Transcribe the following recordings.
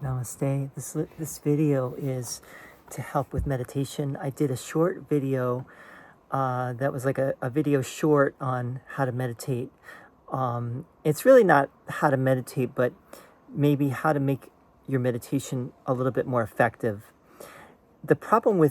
Namaste. This video is to help with meditation. I did a short video that was like a video short on how to meditate. It's really not how to meditate, but maybe how to make your meditation a little bit more effective. The problem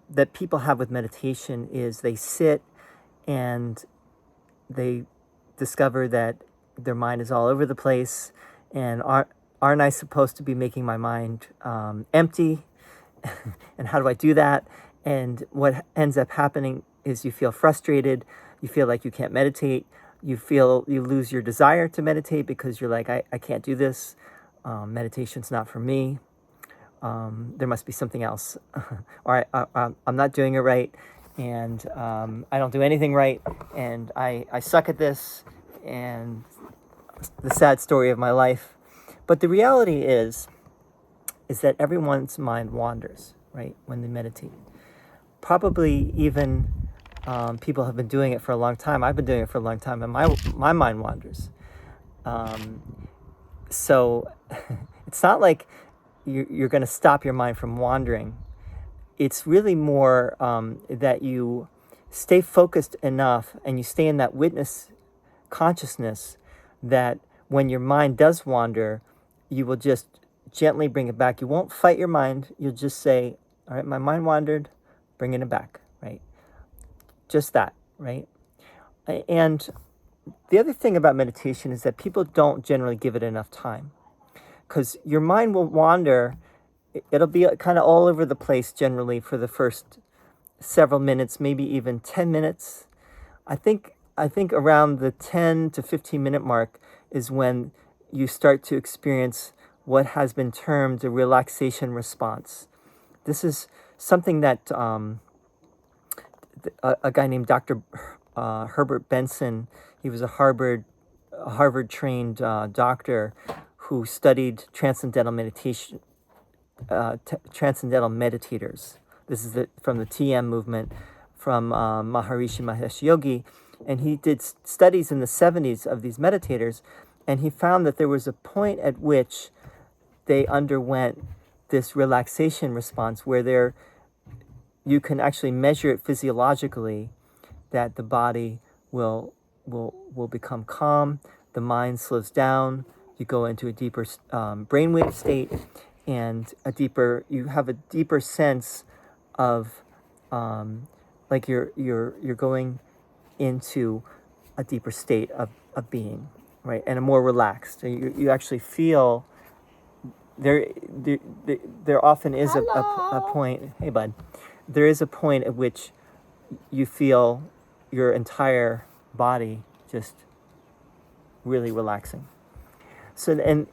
that people have with meditation is they sit and they discover that their mind is all over the place, and aren't I supposed to be making my mind empty? And how do I do that? And what ends up happening is you feel frustrated, you feel like you can't meditate, you lose your desire to meditate because you're like, I can't do this, meditation's not for me, there must be something else, or I'm not doing it right, and I don't do anything right, and I suck at this, and the sad story of my life. But the reality is that everyone's mind wanders, right, when they meditate. Probably even people have been doing it for a long time. I've been doing it for a long time, and my mind wanders. So it's not like you're going to stop your mind from wandering. It's really more that you stay focused enough and you stay in that witness consciousness that when your mind does wander, you will just gently bring it back. You won't fight your mind. You'll just say, all right, my mind wandered, bringing it back, right? Just that, right? And the other thing about meditation is that people don't generally give it enough time, because your mind will wander. It'll be kind of all over the place generally for the first several minutes, maybe even 10 minutes. I think around the 10 to 15 minute mark is when you start to experience what has been termed a relaxation response. This is something that a guy named Dr. Herbert Benson, he was a Harvard-trained doctor who studied transcendental meditation, transcendental meditators. This is from the TM movement, from Maharishi Mahesh Yogi, and he did studies in the 70s of these meditators, and he found that there was a point at which they underwent this relaxation response where you can actually measure it physiologically, that the body will become calm, the mind slows down, you go into a deeper brainwave state, and you have a deeper sense of like you're going into a deeper state of being, right, and a more relaxed. You actually feel there often is a point. Hey, bud. There is a point at which you feel your entire body just really relaxing. So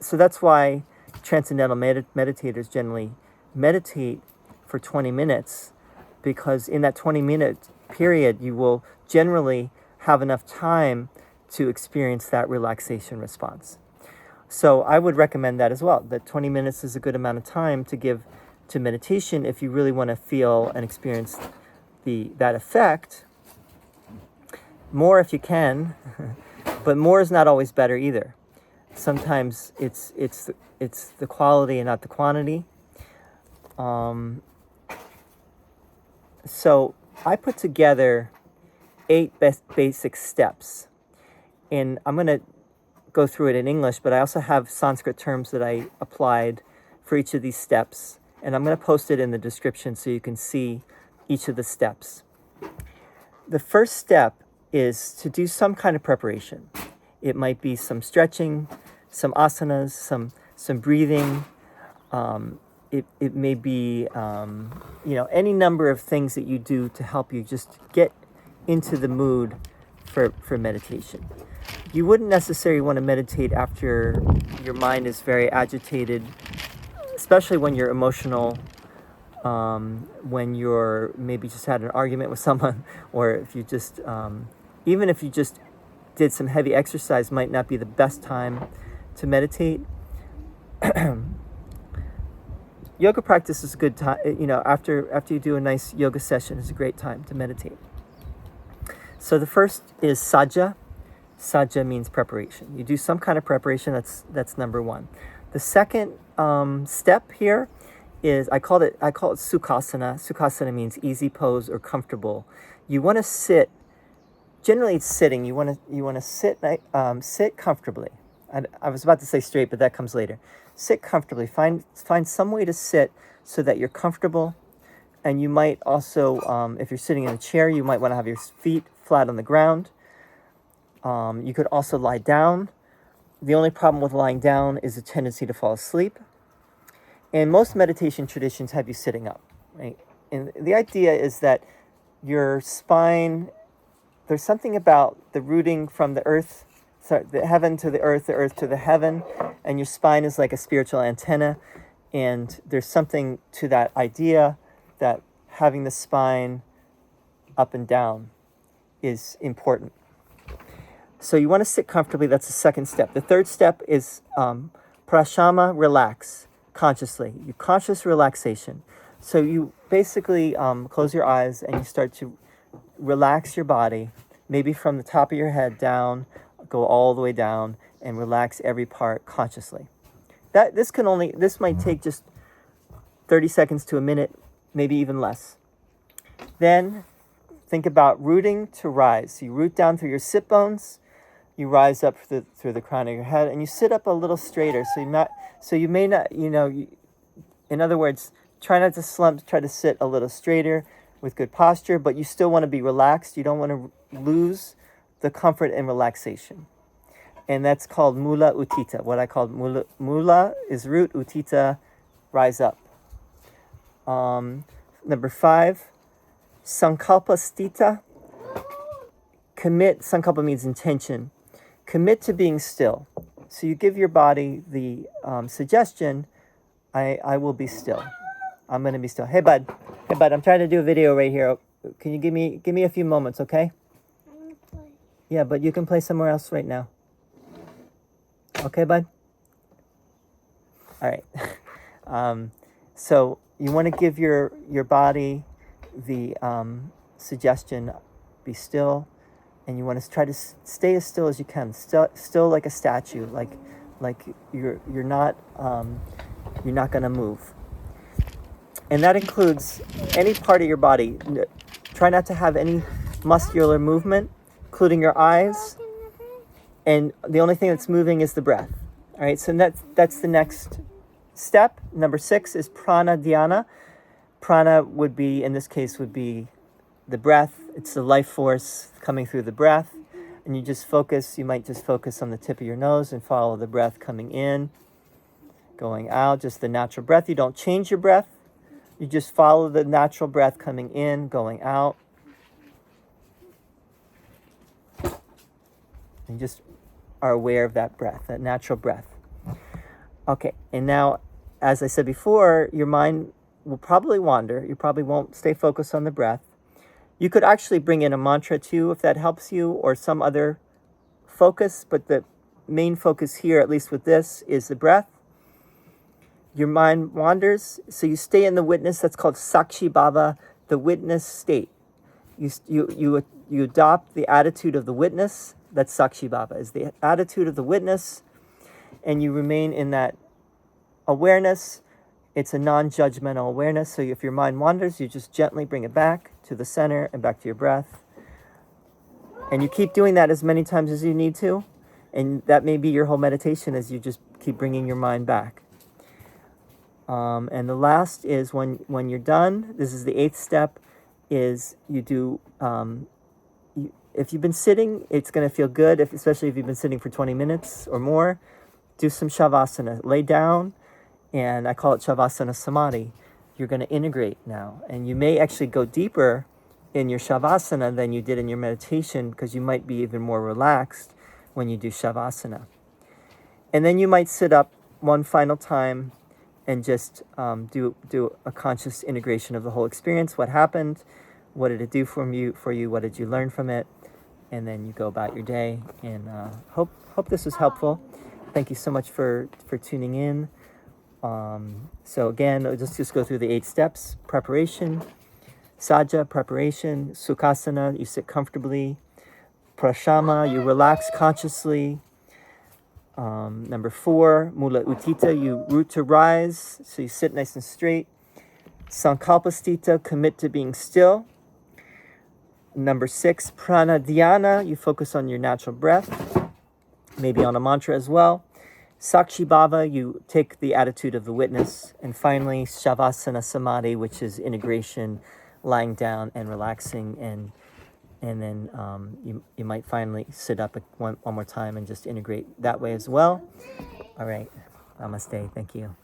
so that's why transcendental meditators generally meditate for 20 minutes, because in that 20-minute period you will generally have enough time to experience that relaxation response. So I would recommend that as well, that 20 minutes is a good amount of time to give to meditation if you really want to feel and experience that effect. More if you can, but more is not always better either. Sometimes it's the quality and not the quantity. So I put together 8 basic steps, and I'm going to go through it in English, but I also have Sanskrit terms that I applied for each of these steps, and I'm going to post it in the description so you can see each of the steps. The first step is to do some kind of preparation. It might be some stretching, some asanas, some breathing. It may be any number of things that you do to help you just get into the mood for meditation. You wouldn't necessarily want to meditate after your mind is very agitated, especially when you're emotional, when you're maybe just had an argument with someone, or if you just, even if you just did some heavy exercise, might not be the best time to meditate. Yoga practice is a good time, after you do a nice yoga session is a great time to meditate. So the first is sajja. Sajja means preparation. You do some kind of preparation, that's number one. The second step here is I call it Sukhasana. Sukhasana means easy pose or comfortable. You want to sit. Generally, it's sitting. You want to sit comfortably. I was about to say straight, but that comes later. Sit comfortably. Find some way to sit so that you're comfortable. And you might also, if you're sitting in a chair, you might want to have your feet flat on the ground. You could also lie down. The only problem with lying down is a tendency to fall asleep. And most meditation traditions have you sitting up, right? And the idea is that your spine, there's something about the rooting from the earth, the heaven to the earth to the heaven, and your spine is like a spiritual antenna. And there's something to that idea that having the spine up and down is important. So you want to sit comfortably. That's the second step. The third step is prashama, relax consciously. You conscious relaxation. So you basically close your eyes and you start to relax your body, maybe from the top of your head down, go all the way down, and relax every part consciously. This might take just 30 seconds to a minute, maybe even less. Then think about rooting to rise. So you root down through your sit bones, you rise up through the crown of your head, and you sit up a little straighter. So you may not, in other words, try not to slump, try to sit a little straighter with good posture, but you still want to be relaxed. You don't want to lose the comfort and relaxation. And that's called mula utthita. What I call mula is root, utthita, rise up. Number 5, sankalpa stita. Commit, sankalpa means intention. Commit to being still. So you give your body the suggestion, I will be still. I'm going to be still. Hey bud, I'm trying to do a video right here. Can you give me a few moments, okay? I'm gonna play. Yeah, but you can play somewhere else right now. Okay, bud? All right. So you want to give your body the suggestion, be still, and you want to try to stay as still as you can, still like a statue, like you're not going to move. And that includes any part of your body. Try not to have any muscular movement, including your eyes. And the only thing that's moving is the breath. All right, so that's the next step. Number 6 is prana dhyana. Prana would be, in this case, would be the breath. It's the life force coming through the breath. And you might just focus on the tip of your nose and follow the breath coming in, going out, just the natural breath. You don't change your breath. You just follow the natural breath coming in, going out. And just are aware of that breath, that natural breath. Okay, and now, as I said before, your mind will probably wander. You probably won't stay focused on the breath. You could actually bring in a mantra too, if that helps you, or some other focus, but the main focus here, at least with this, is the breath. Your mind wanders, so you stay in the witness. That's called Sakshi Bhava, the witness state. You adopt the attitude of the witness. That's Sakshi Bhava, is the attitude of the witness, and you remain in that awareness. It's a non-judgmental awareness, so if your mind wanders, you just gently bring it back to the center and back to your breath. And you keep doing that as many times as you need to, and that may be your whole meditation, as you just keep bringing your mind back. And the last is when you're done, this is the 8th step, is you do, if you've been sitting, it's going to feel good, especially if you've been sitting for 20 minutes or more. Do some Shavasana. Lay down, and I call it Shavasana Samadhi. You're going to integrate now. And you may actually go deeper in your Shavasana than you did in your meditation, because you might be even more relaxed when you do Shavasana. And then you might sit up one final time and just do a conscious integration of the whole experience. What happened? What did it do for you? What did you learn from it? And then you go about your day. And hope this was helpful. Thank you so much for tuning in. So again, I'll just go through the 8 steps. Preparation, Saja, preparation. Sukhasana, you sit comfortably. Prashama, you relax consciously. Number 4, Mula Utthita, you root to rise, so you sit nice and straight. Sankalpastita, commit to being still. Number 6, Prana Dhyana, you focus on your natural breath, maybe on a mantra as well. Sakshi Bhava, you take the attitude of the witness. And finally, Shavasana Samadhi, which is integration, lying down and relaxing. And then you might finally sit up one more time and just integrate that way as well. All right. Namaste. Thank you.